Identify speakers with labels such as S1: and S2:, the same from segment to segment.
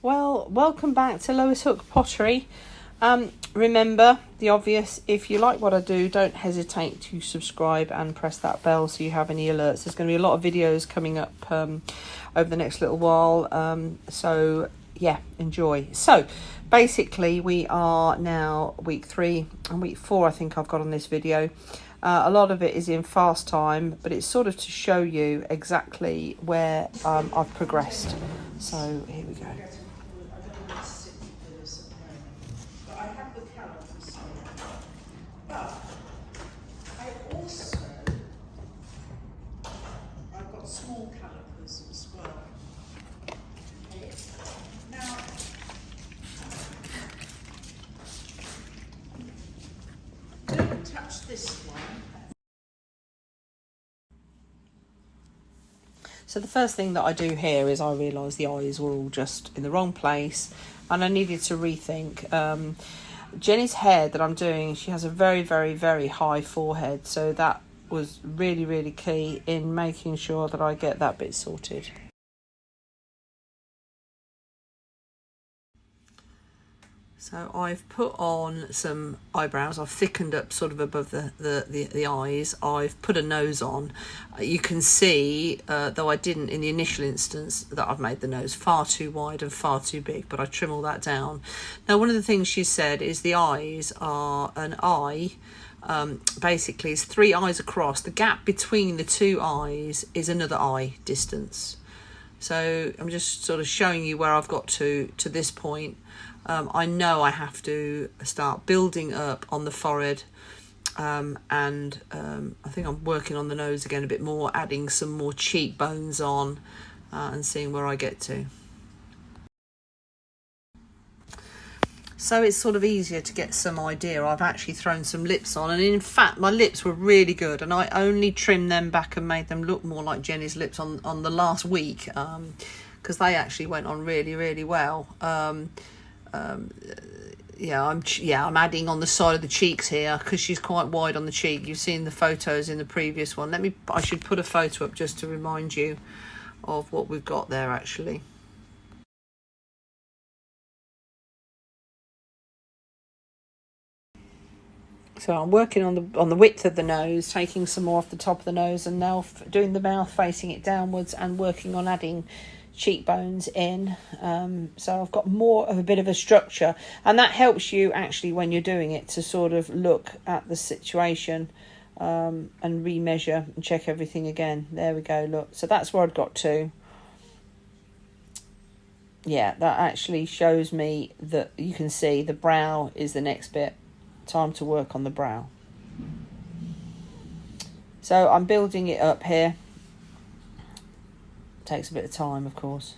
S1: Well, welcome back to Lois Hook Pottery. Remember the obvious, if you like what I do, don't hesitate to subscribe and press that bell so you have any alerts. There's going to be a lot of videos coming up over the next little while. So yeah, enjoy. So basically we are now week 3 and week 4 I think I've got on this video. A lot of it is in fast time, but it's sort of to show you exactly where I've progressed. So here we go. I've got small calipers as well. Okay. Now, don't touch this one. So the first thing that I do here is I realise the eyes were all just in the wrong place and I needed to rethink. Jenny's hair that I'm doing, she has a very, very, very high forehead, so that was really, really key in making sure that I get that bit sorted. So I've put on some eyebrows. I've thickened up sort of above the eyes. I've put a nose on. You can see, though I didn't in the initial instance, that I've made the nose far too wide and far too big, but I trim all that down. Now, one of the things she said is the eyes are an eye. Basically, it's 3 eyes across. The gap between the 2 eyes is another eye distance. So I'm just sort of showing you where I've got to this point. I know I have to start building up on the forehead, and I think I'm working on the nose again a bit more, adding some more cheekbones on, and seeing where I get to. So it's sort of easier to get some idea. I've actually thrown some lips on, and in fact my lips were really good, and I only trimmed them back and made them look more like Jenny's lips on the last week, because they actually went on really, really well. I'm adding on the side of the cheeks here because she's quite wide on the cheek. You've seen the photos in the previous one. I should put a photo up just to remind you of what we've got there actually. So I'm working on the width of the nose, taking some more off the top of the nose, and now doing the mouth, facing it downwards, and working on adding cheekbones in. So I've got more of a bit of a structure, and that helps you actually when you're doing it to sort of look at the situation and remeasure and check everything again. There we go, look. So that's where I'd got to. Yeah, that actually shows me that you can see the brow is the next bit. Time to work on the brow. So I'm building it up here. Takes a bit of time, of course.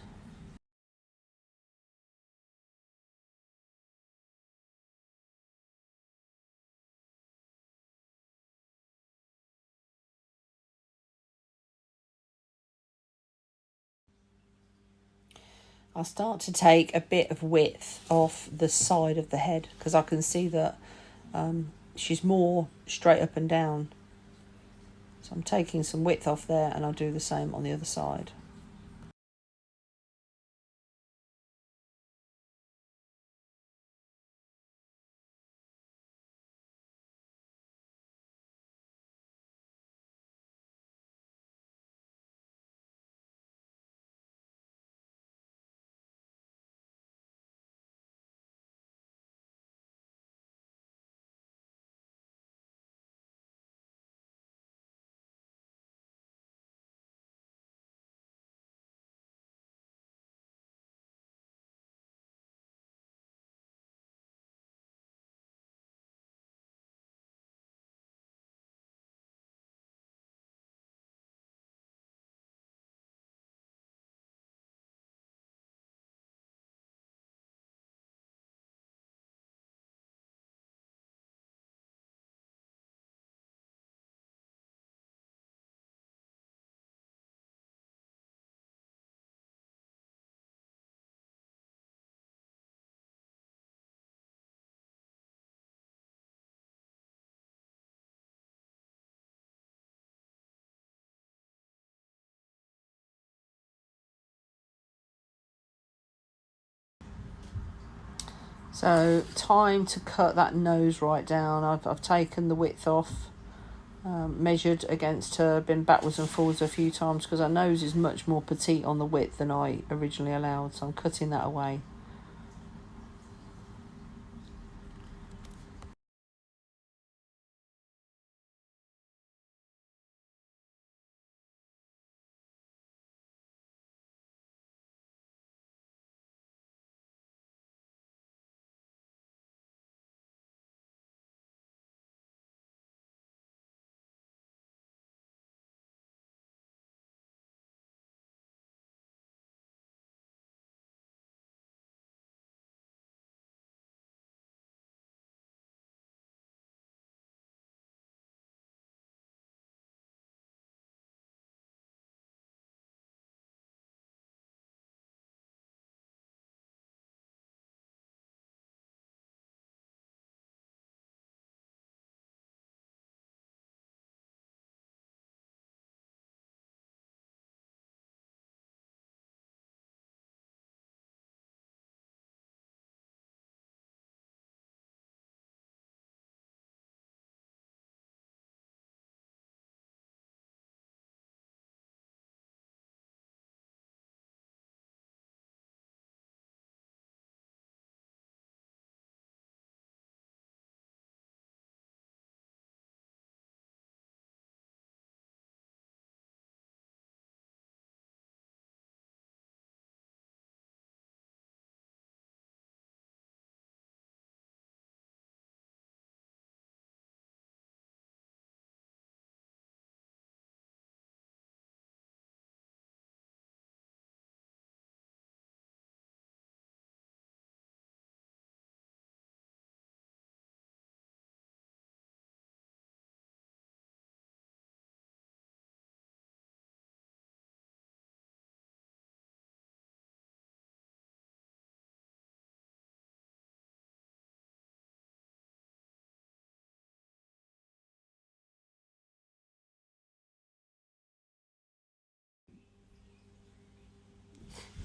S1: I'll start to take a bit of width off the side of the head because I can see that she's more straight up and down. So I'm taking some width off there, and I'll do the same on the other side. So time to cut that nose right down. I've taken the width off, measured against her, been backwards and forwards a few times because her nose is much more petite on the width than I originally allowed, so I'm cutting that away.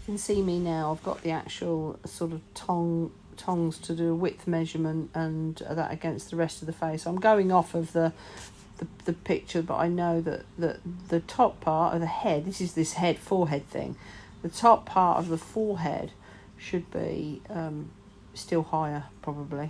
S1: You can see me now. I've got the actual sort of tongs to do a width measurement and that against the rest of the face. I'm going off of the picture, but I know that the top part of the head, this head forehead thing, the top part of the forehead should be still higher probably.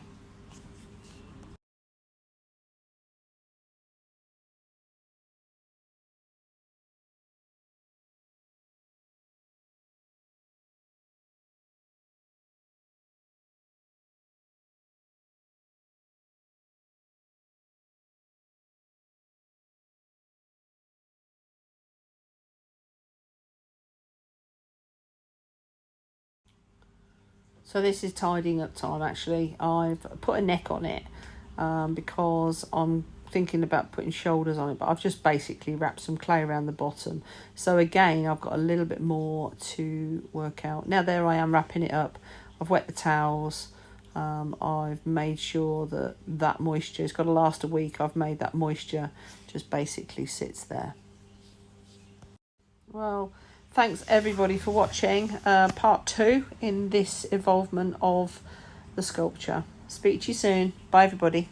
S1: So this is tidying up time actually. I've put a neck on it because I'm thinking about putting shoulders on it, but I've just basically wrapped some clay around the bottom. So again, I've got a little bit more to work out. Now there I am wrapping it up. I've wet the towels. I've made sure that moisture, it's got to last a week. I've made that moisture just basically sits there. Well, thanks everybody for watching part 2 in this involvement of the sculpture. Speak to you soon. Bye everybody.